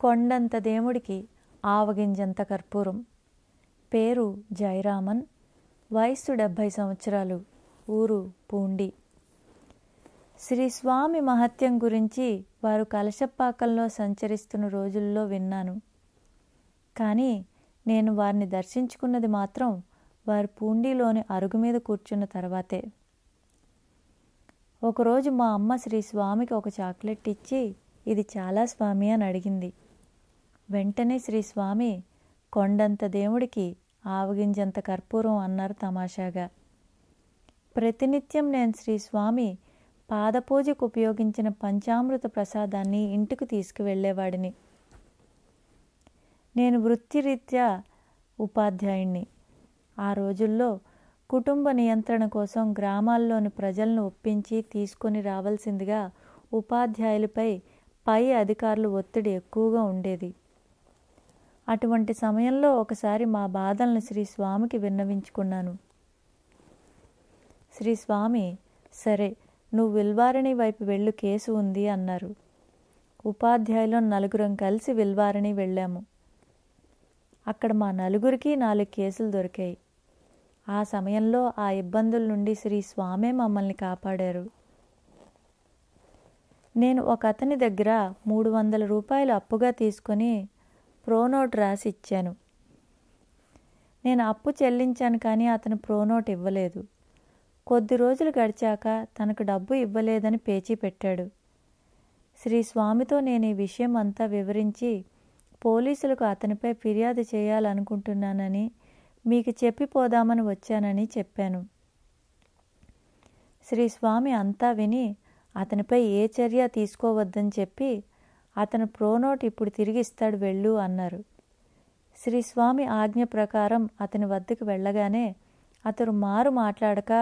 కొండంత దేవుడికి ఆవగింజంత కర్పూరం. పేరు జయరామన్. వయస్సు 70 సంవత్సరాలు. ఊరు పూండి. శ్రీ స్వామి మహత్యం గురించి వారు కలశపాకంలో సంచరిస్తున్న రోజుల్లో విన్నాను. కానీ నేను వారిని దర్శించుకున్నది మాత్రం వారు పూండిలోని అరుగు మీద కూర్చున్న తర్వాతే. ఒకరోజు మా అమ్మ శ్రీ స్వామికి ఒక చాక్లెట్ ఇచ్చి, ఇది చాలా స్వామి అని అడిగింది. వెంటనే శ్రీ స్వామి కొండంత దేవుడికి ఆవగింజంత కర్పూరం అన్నారు తమాషాగా. ప్రతినిత్యం నేను శ్రీ స్వామి పాదపూజకు ఉపయోగించిన పంచామృత ప్రసాదాన్ని ఇంటికి తీసుకువెళ్ళేవాడిని. నేను వృత్తిరీత్యా ఉపాధ్యాయుణ్ణి. ఆ రోజుల్లో కుటుంబ నియంత్రణ కోసం గ్రామాల్లోని ప్రజలను ఒప్పించి తీసుకొని రావాల్సిందిగా ఉపాధ్యాయులపై పై అధికారులు ఒత్తిడి ఎక్కువగా ఉండేది. అటువంటి సమయంలో ఒకసారి మా బాధలను శ్రీ స్వామికి విన్నవించుకున్నాను. శ్రీ స్వామి, సరే నువ్వు విల్వారణి వైపు వెళ్ళు, కేసు ఉంది అన్నారు. ఉపాధ్యాయులు 4 కలిసి విల్వారణి వెళ్ళాము. అక్కడ మా 4కి 4 కేసులు దొరికాయి. ఆ సమయంలో ఆ ఇబ్బందుల నుండి శ్రీ స్వామే మమ్మల్ని కాపాడారు. నేను ఒక అతని దగ్గర 300 రూపాయలు అప్పుగా తీసుకొని ప్రోనోట్ రాసి ఇచ్చాను. నేను అప్పు చెల్లించాను, కానీ అతను ప్రోనోట్ ఇవ్వలేదు. కొద్ది రోజులు గడిచాక తనకు డబ్బు ఇవ్వలేదని పేచీ పెట్టాడు. శ్రీ స్వామితో నేను ఈ విషయం అంతా వివరించి పోలీసులకు అతనిపై ఫిర్యాదు చేయాలనుకుంటున్నానని, మీకు చెప్పిపోదామని వచ్చానని చెప్పాను. శ్రీ స్వామి అంతా విని అతనిపై ఏ చర్య తీసుకోవద్దని చెప్పి, అతను ప్రోనోట్ ఇప్పుడు తిరిగి ఇస్తాడు, వెళ్ళు అన్నారు. శ్రీ స్వామి ఆజ్ఞ ప్రకారం అతని వద్దకు వెళ్ళగానే అతను మారు మాట్లాడక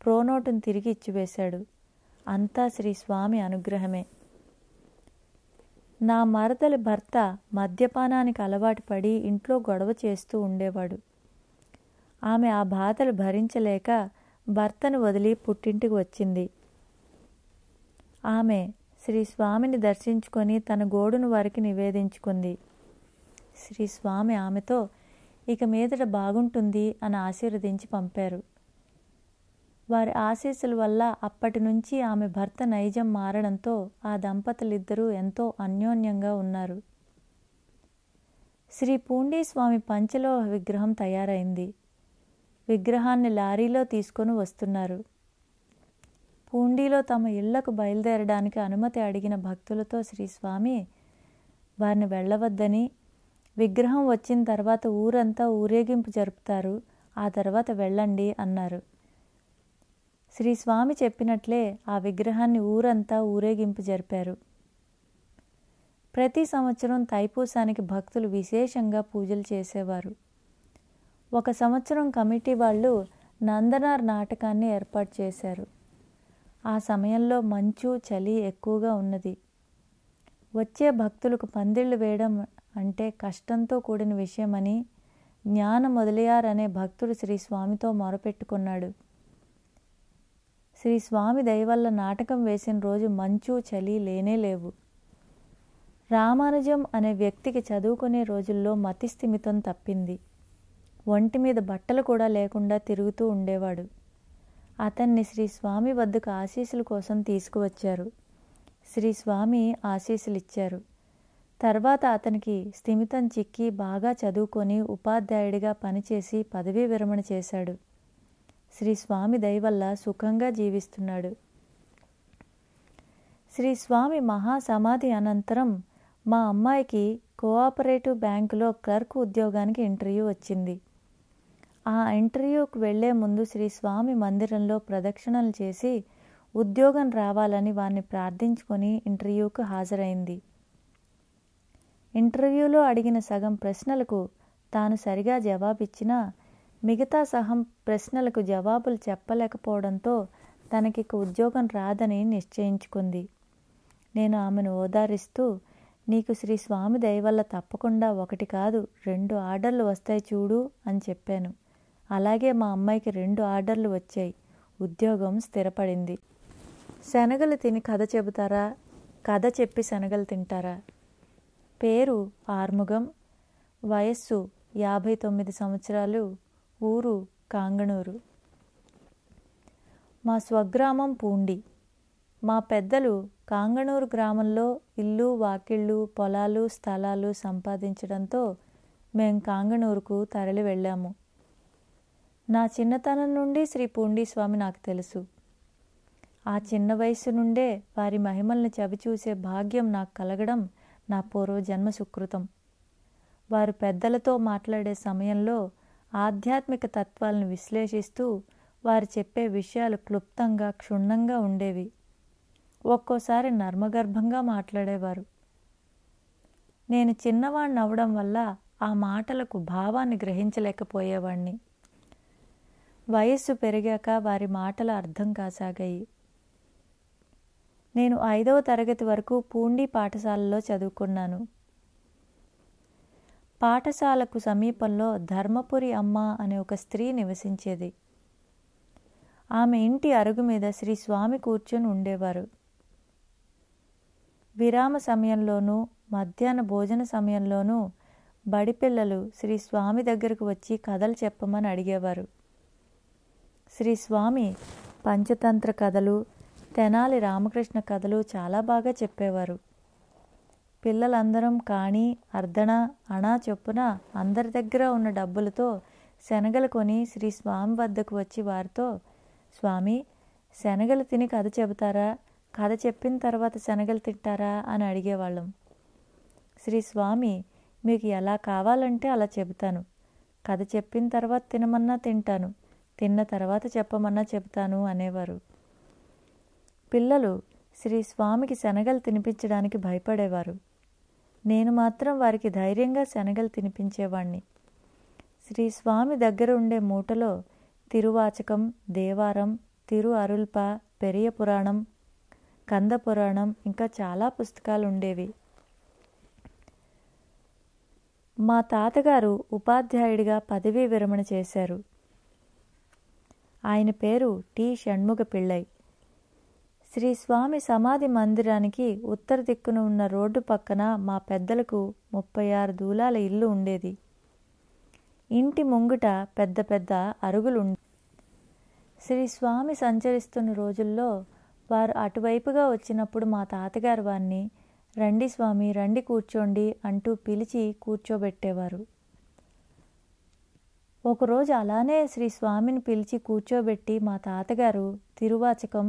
ప్రోనోటును తిరిగి ఇచ్చివేశాడు. అంతా శ్రీ స్వామి అనుగ్రహమే. నా మరదలి భర్త మద్యపానానికి అలవాటు పడి ఇంట్లో గొడవ చేస్తూ ఉండేవాడు. ఆమె ఆ బాధలు భరించలేక భర్తను వదిలి పుట్టింటికి వచ్చింది. ఆమె శ్రీ స్వామిని దర్శించుకొని తన గోడును వారికి నివేదించుకుంది. శ్రీ స్వామి ఆమెతో ఇక మీదట బాగుంటుంది అని ఆశీర్వదించి పంపారు. వారి ఆశీస్సుల వల్ల అప్పటి నుంచి ఆమె భర్త నైజం మారడంతో ఆ దంపతులిద్దరూ ఎంతో అన్యోన్యంగా ఉన్నారు. శ్రీ పూండి స్వామి పంచలోహ విగ్రహం తయారైంది. విగ్రహాన్ని లారీలో తీసుకొని వస్తున్నారు. పూండిలో తమ ఇళ్లకు బయలుదేరడానికి అనుమతి అడిగిన భక్తులతో శ్రీ స్వామి వారిని వెళ్ళవద్దని, విగ్రహం వచ్చిన తర్వాత ఊరంతా ఊరేగింపు జరుపుతారు, ఆ తర్వాత వెళ్ళండి అన్నారు. శ్రీ స్వామి చెప్పినట్లే ఆ విగ్రహాన్ని ఊరంతా ఊరేగింపు జరిపారు. ప్రతి సంవత్సరం తైపూసానికి భక్తులు విశేషంగా పూజలు చేసేవారు. ఒక సంవత్సరం కమిటీ వాళ్ళు నందనార్ నాటకాన్ని ఏర్పాటు చేశారు. ఆ సమయంలో మంచు, చలి ఎక్కువగా ఉన్నది. వచ్చే భక్తులకు పందిళ్లు వేయడం అంటే కష్టంతో కూడిన విషయమని జ్ఞాన మొదలయార్ అనే భక్తుడు శ్రీ స్వామితో మొరపెట్టుకున్నాడు. శ్రీ స్వామి దయవల్ల నాటకం వేసిన రోజు మంచు, చలి లేనే లేవు. రామానుజం అనే వ్యక్తికి చదువుకునే రోజుల్లో మతిస్థిమితం తప్పింది. ఒంటి మీద బట్టలు కూడా లేకుండా తిరుగుతూ ఉండేవాడు. అతన్ని శ్రీ స్వామి వద్దకు ఆశీస్సుల కోసం తీసుకువచ్చారు. శ్రీ స్వామి ఆశీస్సులిచ్చారు. తర్వాత అతనికి స్థిమితం చిక్కి బాగా చదువుకొని ఉపాధ్యాయుడిగా పనిచేసి పదవీ విరమణ చేశాడు. శ్రీ స్వామి దయవల్ల సుఖంగా జీవిస్తున్నాడు. శ్రీ స్వామి మహాసమాధి అనంతరం మా అమ్మాయికి కోఆపరేటివ్ బ్యాంకులో క్లర్క్ ఉద్యోగానికి ఇంటర్వ్యూ వచ్చింది. ఆ ఇంటర్వ్యూకు వెళ్లే ముందు శ్రీ స్వామి మందిరంలో ప్రదక్షిణలు చేసి ఉద్యోగం రావాలని వారిని ప్రార్థించుకొని ఇంటర్వ్యూకు హాజరైంది. ఇంటర్వ్యూలో అడిగిన సగం ప్రశ్నలకు తాను సరిగా జవాబిచ్చినా మిగతా సగం ప్రశ్నలకు జవాబులు చెప్పలేకపోవడంతో తనకిక ఉద్యోగం రాదని నిశ్చయించుకుంది. నేను ఆమెను ఓదారిస్తూ, నీకు శ్రీ స్వామి దయవల్ల తప్పకుండా 1 కాదు 2 ఆర్డర్లు వస్తాయి చూడు అని చెప్పాను. అలాగే మా అమ్మాయికి 2 ఆర్డర్లు వచ్చాయి. ఉద్యోగం స్థిరపడింది. శనగలు తిని కథ చెబుతారా, కథ చెప్పి శనగలు తింటారా? పేరు ఆర్ముగం, వయస్సు 59 సంవత్సరాలు, ఊరు కాంగణూరు. మా స్వగ్రామం పూండి. మా పెద్దలు కాంగణూరు గ్రామంలో ఇల్లు, వాకిళ్ళు, పొలాలు, స్థలాలు సంపాదించడంతో మేం కాంగణూరుకు తరలి వెళ్ళాము. నా చిన్నతనం నుండి శ్రీ పూండి స్వామి నాకు తెలుసు. ఆ చిన్న వయసు నుండే వారి మహిమల్ని చవిచూసే భాగ్యం నాకు కలగడం నా పూర్వజన్మ సుకృతం. వారు పెద్దలతో మాట్లాడే సమయంలో ఆధ్యాత్మిక తత్వాలను విశ్లేషిస్తూ వారు చెప్పే విషయాలు క్లుప్తంగా, క్షుణ్ణంగా ఉండేవి. ఒక్కోసారి నర్మగర్భంగా మాట్లాడేవారు. నేను చిన్నవాణ్ణి అవడం వల్ల ఆ మాటలకు భావాన్ని గ్రహించలేకపోయేవాణ్ణి. వయస్సు పెరిగాక వారి మాటల అర్థం కాసాగాయి. నేను 5వ తరగతి వరకు పూండి పాఠశాలలో చదువుకున్నాను. పాఠశాలకు సమీపంలో ధర్మపురి అమ్మ అనే ఒక స్త్రీ నివసించేది. ఆమె ఇంటి అరుగు మీద శ్రీ స్వామి కూర్చొని ఉండేవారు. విరామ సమయంలోనూ, మధ్యాహ్న భోజన సమయంలోనూ బడిపిల్లలు శ్రీ స్వామి దగ్గరకు వచ్చి కథలు చెప్పమని అడిగేవారు. శ్రీ స్వామి పంచతంత్ర కథలు, తెనాలి రామకృష్ణ కథలు చాలా బాగా చెప్పేవారు. పిల్లలందరం కాణి, అర్ధణ, అణా చొప్పున అందరి దగ్గర ఉన్న డబ్బులతో శనగలు కొని శ్రీ స్వామి వద్దకు వచ్చి వారితో, స్వామి, శనగలు తిని కథ చెబుతారా? కథ చెప్పిన తర్వాత శనగలు తింటారా అని అడిగేవాళ్ళం. శ్రీ స్వామి, మీకు ఎలా కావాలంటే అలా చెబుతాను. కథ చెప్పిన తర్వాత తినమన్నా తింటాను, తిన్న తర్వాత చెప్పమన్నా చెబుతాను అనేవారు. పిల్లలు శ్రీ స్వామికి శనగలు తినిపించడానికి భయపడేవారు. నేను మాత్రం వారికి ధైర్యంగా శనగలు తినిపించేవాణ్ణి. శ్రీ స్వామి దగ్గర ఉండే మూటలో తిరువాచకం, దేవారం, తిరు అరుల్ప, పెరియ పురాణం, కంద పురాణం, ఇంకా చాలా పుస్తకాలు ఉండేవి. మా తాతగారు ఉపాధ్యాయుడిగా పదవీ విరమణ చేశారు. ఆయన పేరు టి. షణ్ముగ పిళ్ళై. శ్రీ స్వామి సమాధి మందిరానికి ఉత్తర దిక్కున ఉన్న రోడ్డు పక్కన మా పెద్దలకు 36 దూలాల ఇల్లు ఉండేది. ఇంటి ముంగుట పెద్ద పెద్ద అరుగులు ఉండే. శ్రీ స్వామి సంచరిస్తున్న రోజుల్లో వారు అటువైపుగా వచ్చినప్పుడు మా తాతగారు వారిని, రండి స్వామి, రండి కూర్చోండి అంటూ పిలిచి కూర్చోబెట్టేవారు. ఒకరోజు అలానే శ్రీ స్వామిని పిలిచి కూర్చోబెట్టి మా తాతగారు తిరువాచకం,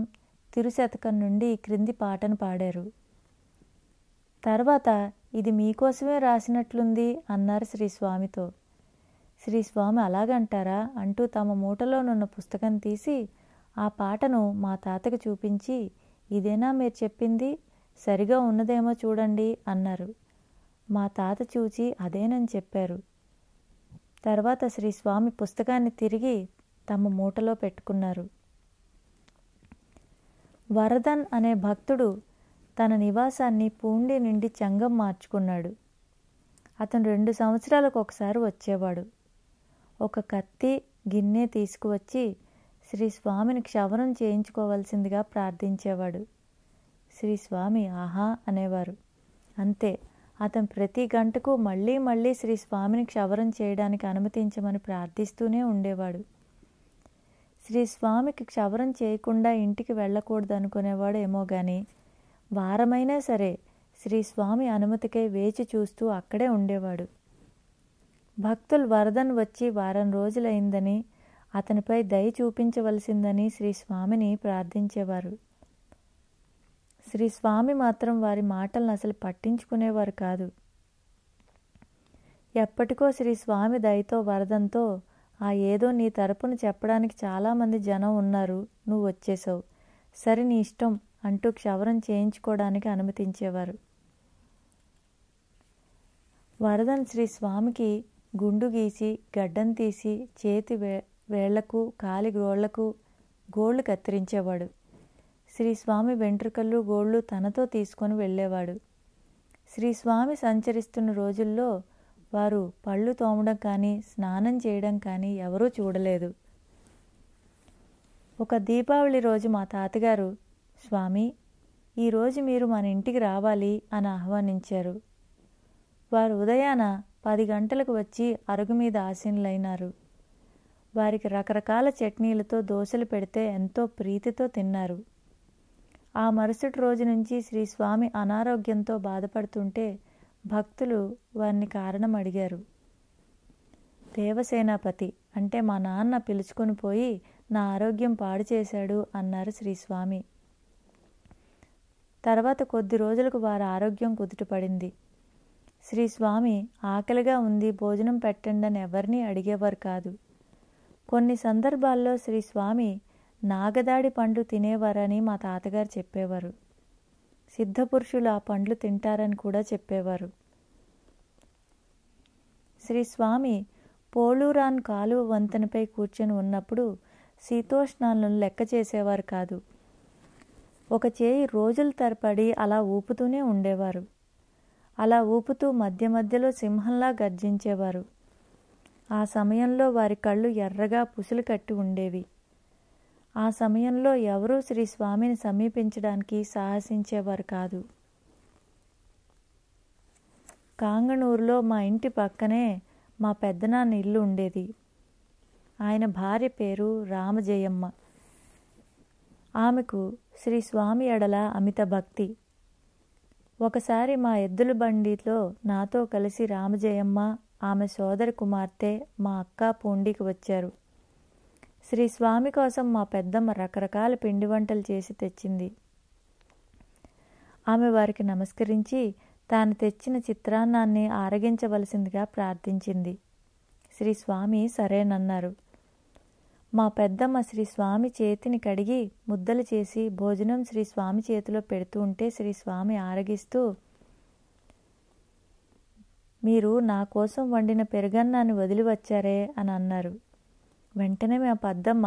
తిరుశతకం నుండి క్రింది పాటను పాడారు. తర్వాత, ఇది మీకోసమే రాసినట్లుంది అన్నారు శ్రీ స్వామితో. శ్రీ స్వామి అలాగంటారా అంటూ తమ మూటలోనున్న పుస్తకం తీసి ఆ పాటను మా తాతకు చూపించి, ఇదేనా మీరు చెప్పింది? సరిగా ఉన్నదేమో చూడండి అన్నారు. మా తాత చూచి అదేనని చెప్పారు. తర్వాత శ్రీ స్వామి పుస్తకాన్ని తిరిగి తమ మూటలో పెట్టుకున్నారు. వరదన్ అనే భక్తుడు తన నివాసాన్ని పూండి నుండి చంగం మార్చుకున్నాడు. అతను 2 సంవత్సరాలకు ఒకసారి వచ్చేవాడు. ఒక కత్తి, గిన్నె తీసుకువచ్చి శ్రీ స్వామిని క్షవరం చేయించుకోవలసిందిగా ప్రార్థించేవాడు. శ్రీ స్వామి ఆహా అనేవారు. అంతే. అతను ప్రతి గంటకు మళ్ళీ మళ్ళీ శ్రీ స్వామిని క్షవరం చేయడానికి అనుమతించమని ప్రార్థిస్తూనే ఉండేవాడు. శ్రీ స్వామికి క్షవరం చేయకుండా ఇంటికి వెళ్ళకూడదు అనుకునేవాడు ఏమో గాని, వారమైనా సరే శ్రీ స్వామి అనుమతికై వేచి చూస్తూ అక్కడే ఉండేవాడు. భక్తులు వరదన్ వచ్చి వారం రోజులైందని, అతనిపై దయ చూపించవలసిందని శ్రీ స్వామిని ప్రార్థించేవారు. శ్రీ స్వామి మాత్రం వారి మాటలను అసలు పట్టించుకునేవారు కాదు. ఎప్పటికో శ్రీ స్వామి దయతో వరదంతో, ఆ ఏదో నీ తరపున చెప్పడానికి చాలామంది జనం ఉన్నారు, నువ్వు వచ్చేసావు, సరే నీ ఇష్టం అంటూ క్షవరం చేయించుకోవడానికి అనుమతించేవారు. వరదన్ శ్రీ స్వామికి గుండు గీసి, గడ్డం తీసి, చేతి వేళ్లకు, కాలి గోళ్లకు గోళ్లు కత్తిరించేవాడు. శ్రీ స్వామి వెంట్రుకలు, గోళ్లు తనతో తీసుకొని వెళ్ళేవాడు. శ్రీ స్వామి సంచరిస్తున్న రోజుల్లో వారు పళ్ళు తోమడం కానీ, స్నానం చేయడం కానీ ఎవరూ చూడలేదు. ఒక దీపావళి రోజు మా తాతగారు, స్వామి, ఈరోజు మీరు మన ఇంటికి రావాలి అని ఆహ్వానించారు. వారు ఉదయాన 10 గంటలకు వచ్చి అరుగు మీద ఆసీనులైనారు. వారికి రకరకాల చట్నీలతో దోశలు పెడితే ఎంతో ప్రీతితో తిన్నారు. ఆ మరుసటి రోజు నుంచి శ్రీ స్వామి అనారోగ్యంతో బాధపడుతుంటే భక్తులు వారిని కారణం అడిగారు. దేవసేనాపతి అంటే మా నాన్న పిలుచుకొని పోయి నా ఆరోగ్యం పాడు చేశాడు అన్నారు శ్రీస్వామి. తర్వాత కొద్ది రోజులకు వారి ఆరోగ్యం కుదుటపడింది. శ్రీస్వామి ఆకలిగా ఉంది, భోజనం పెట్టండి అని ఎవరినీ అడిగేవారు కాదు. కొన్ని సందర్భాల్లో శ్రీస్వామి నాగదాడి పండ్లు తినేవారని మా తాతగారు చెప్పేవారు. సిద్ధపురుషులు ఆ పండ్లు తింటారని కూడా చెప్పేవారు. శ్రీస్వామి పోలూరాన్ కాలువ వంతెనపై కూర్చొని ఉన్నప్పుడు శీతోష్ణాలను లెక్క చేసేవారు కాదు. ఒక చేయి రోజుల తరబడి అలా ఊపుతూనే ఉండేవారు. అలా ఊపుతూ మధ్య మధ్యలో సింహంలా గర్జించేవారు. ఆ సమయంలో వారి కళ్ళు ఎర్రగా పుసులు కట్టి ఉండేవి. ఆ సమయంలో ఎవరూ శ్రీస్వామిని సమీపించడానికి సాహసించేవారు కాదు. కాంగనూరులో మా ఇంటి పక్కనే మా పెద్దనాన్న ఇల్లు ఉండేది. ఆయన భార్య పేరు రామజయమ్మ. ఆమెకు శ్రీస్వామి ఎడల అమిత భక్తి. ఒకసారి మా ఎద్దుల బండిలో నాతో కలిసి రామజయమ్మ, ఆమె సోదరి కుమార్తె, మా అక్క పూండికి వచ్చారు. శ్రీస్వామి కోసం మా పెద్దమ్మ రకరకాల పిండి వంటలు చేసి తెచ్చింది. ఆమె వారికి నమస్కరించి తాను తెచ్చిన చిత్రాన్నాన్ని ఆరగించవలసిందిగా ప్రార్థించింది. శ్రీస్వామి సరేనన్నారు. మా పెద్దమ్మ శ్రీస్వామి చేతిని కడిగి ముద్దలు చేసి భోజనం శ్రీస్వామి చేతిలో పెడుతూ ఉంటే శ్రీస్వామి ఆరగిస్తూ, మీరు నా కోసం వండిన పెరుగన్నాన్ని వదిలి వచ్చారే అని అన్నారు. వెంటనే మా పెద్దమ్మ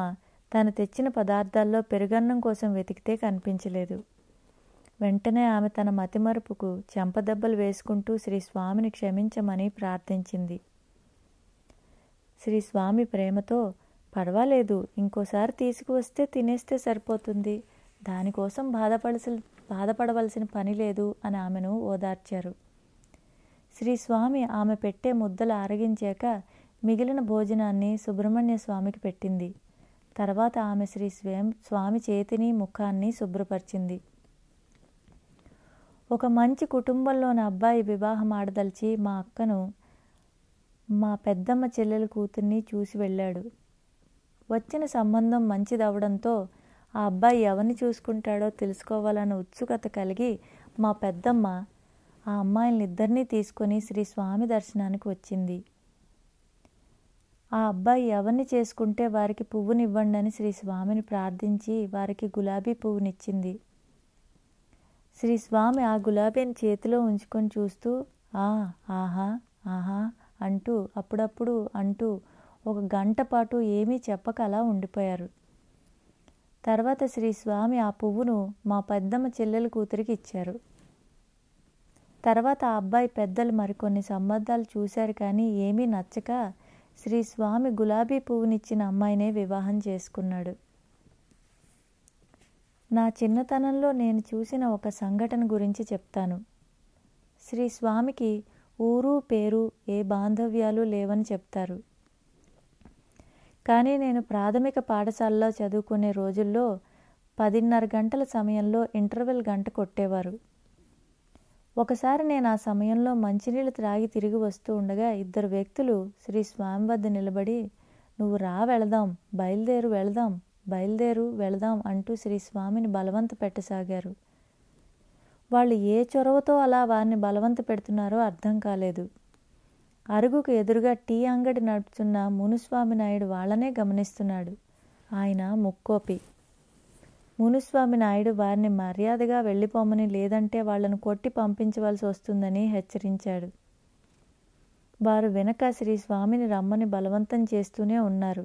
తాను తెచ్చిన పదార్థాల్లో పెరుగన్నం కోసం వెతికితే కనిపించలేదు. వెంటనే ఆమె తన మతిమరుపుకు చెంపదెబ్బలు వేసుకుంటూ శ్రీస్వామిని క్షమించమని ప్రార్థించింది. శ్రీస్వామి ప్రేమతో, పర్వాలేదు, ఇంకోసారి తీసుకువస్తే తినేస్తే సరిపోతుంది, దానికోసం బాధపడవలసిన పని లేదు అని ఆమెను ఓదార్చారు. శ్రీస్వామి ఆమె పెట్టే ముద్దలు ఆరగించాక మిగిలిన భోజనాన్ని సుబ్రహ్మణ్య స్వామికి పెట్టింది. తర్వాత ఆమె స్వామి చేతిని ముఖాన్ని శుభ్రపరిచింది. ఒక మంచి కుటుంబంలోని అబ్బాయి వివాహం ఆడదలిచి మా అక్కను మా పెద్దమ్మ చెల్లెల కూతుర్ని చూసి వెళ్ళాడు. వచ్చిన సంబంధం మంచిదవడంతో ఆ అబ్బాయి ఎవరిని చూసుకుంటాడో తెలుసుకోవాలన్న ఉత్సుకత కలిగి మా పెద్దమ్మ ఆ అమ్మాయిలనిద్దరినీ తీసుకొని శ్రీస్వామి దర్శనానికి వచ్చింది. ఆ అబ్బాయి ఎవరిని చేసుకుంటే వారికి పువ్వునివ్వండి అని శ్రీస్వామిని ప్రార్థించి వారికి గులాబీ పువ్వునిచ్చింది. శ్రీస్వామి ఆ గులాబీని చేతిలో ఉంచుకొని చూస్తూ ఆహా ఆహా అంటూ అప్పుడప్పుడు అంటూ 1 గంట పాటు ఏమీ చెప్పక అలా ఉండిపోయారు. తర్వాత శ్రీస్వామి ఆ పువ్వును మా పెద్దమ్మ చెల్లెల కూతురికి ఇచ్చారు. తర్వాత ఆ అబ్బాయి పెద్దలు మరికొన్ని సంబంధాలు చూశారు కానీ ఏమీ నచ్చక శ్రీస్వామి గులాబీ పువ్వునిచ్చిన అమ్మాయినే వివాహం చేసుకున్నాడు. నా చిన్నతనంలో నేను చూసిన ఒక సంఘటన గురించి చెప్తాను. శ్రీస్వామికి ఊరు పేరు ఏ బాంధవ్యాలు లేవని చెప్తారు. కానీ నేను ప్రాథమిక పాఠశాలలో చదువుకునే రోజుల్లో 10:30 గంటల సమయంలో ఇంటర్వెల్ గంట కొట్టేవారు. ఒకసారి నేను ఆ సమయంలో మంచినీళ్ళు త్రాగి తిరిగి వస్తూ ఉండగా 2 వ్యక్తులు శ్రీస్వామి వద్ద నిలబడి, నువ్వు రా వెళదాం, బయలుదేరు వెళదాం, బయలుదేరు వెళదాం అంటూ శ్రీస్వామిని బలవంత పెట్టసాగారు. వాళ్ళు ఏ చొరవతో అలా వారిని బలవంత పెడుతున్నారో అర్థం కాలేదు. అరుగుకు ఎదురుగా టీ అంగడి నడుపుతున్న మునుస్వామి నాయుడు వాళ్ళనే గమనిస్తున్నాడు. ఆయన ముక్కోపి. మునుస్వామి నాయుడు వారిని మర్యాదగా వెళ్ళిపోమని, లేదంటే వాళ్లను కొట్టి పంపించవలసి వస్తుందని హెచ్చరించాడు. వారు వెనక శ్రీస్వామిని రమ్మని బలవంతం చేస్తూనే ఉన్నారు.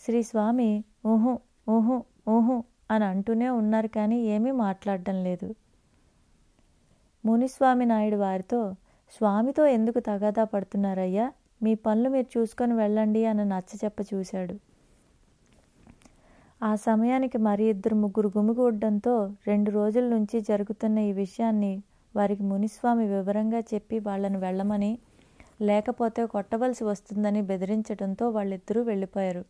శ్రీస్వామి ఊహు ఊహు ఊహు అని అంటూనే ఉన్నారు కానీ ఏమీ మాట్లాడడం లేదు. మునిస్వామి నాయుడు వారితో, స్వామితో ఎందుకు తగాదా పడుతున్నారయ్యా, మీ పనులు మీరు చూసుకొని వెళ్ళండి అని నచ్చచెప్ప చూశాడు. ఆ సమయానికి మరి 2-3 గుమిగూడడంతో 2 రోజుల నుంచి జరుగుతున్న ఈ విషయాన్ని వారికి మునిస్వామి వివరంగా చెప్పి వాళ్ళని వెళ్ళమని, లేకపోతే కొట్టవలసి వస్తుందని బెదిరించడంతో వాళ్ళిద్దరూ వెళ్ళిపోయారు.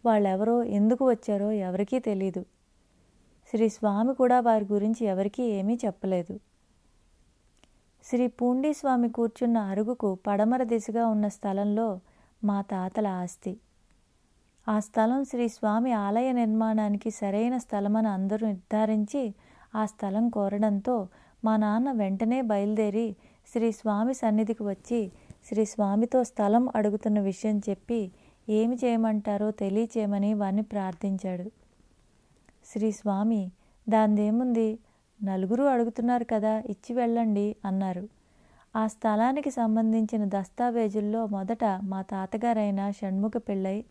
వాళ్ళెవరో ఎందుకు వచ్చారో ఎవరికీ తెలీదు. శ్రీ స్వామి కూడా వారి గురించి ఎవరికీ ఏమీ చెప్పలేదు. శ్రీ పూండి స్వామి కూర్చున్న అరుగుకు పడమర దిశగా ఉన్న స్థలంలో మా తాతల ఆస్తి. ఆ స్థలం శ్రీ స్వామి ఆలయ నిర్మాణానికి సరైన స్థలమని అందరూ నిర్ధారించి ఆ స్థలం కోరడంతో మా నాన్న వెంటనే బయలుదేరి శ్రీ స్వామి సన్నిధికి వచ్చి శ్రీ స్వామితో స్థలం అడుగుతున్న విషయం చెప్పి ఏమి చేయమంటారో తెలియచేయమని వారిని ప్రార్థించాడు. శ్రీ స్వామి, దాందేముంది, నలుగురు అడుగుతున్నారు కదా, ఇచ్చి వెళ్ళండి అన్నారు. ఆ స్థలానికి సంబంధించిన దస్తావేజుల్లో మొదట మా తాతగారైన షణ్ముఖ పిళ్ళై,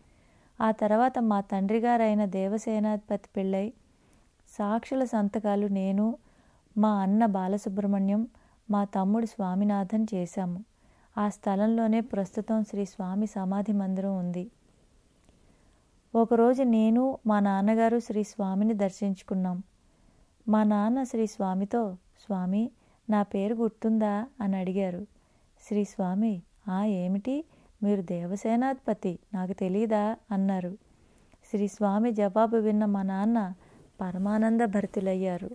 ఆ తర్వాత మా తండ్రి గారైన దేవసేనాధిపతి పిళ్ళై, సాక్షుల సంతకాలు నేను, మా అన్న బాలసుబ్రహ్మణ్యం, మా తమ్ముడు స్వామినాథన్ చేశాము. ఆ స్థలంలోనే ప్రస్తుతం శ్రీ స్వామి సమాధి మందిరం ఉంది. ఒకరోజు నేను, మా నాన్నగారు శ్రీ స్వామిని దర్శించుకున్నాం. మా నాన్న శ్రీ స్వామితో, స్వామి, నా పేరు గుర్తుందా అని అడిగారు. శ్రీ స్వామి, ఏమిటి, మీరు దేవసేనాధిపతి, నాకు తెలీదా అన్నారు. శ్రీ స్వామి జవాబు విన్న మా నాన్న పరమానంద భరితులయ్యారు.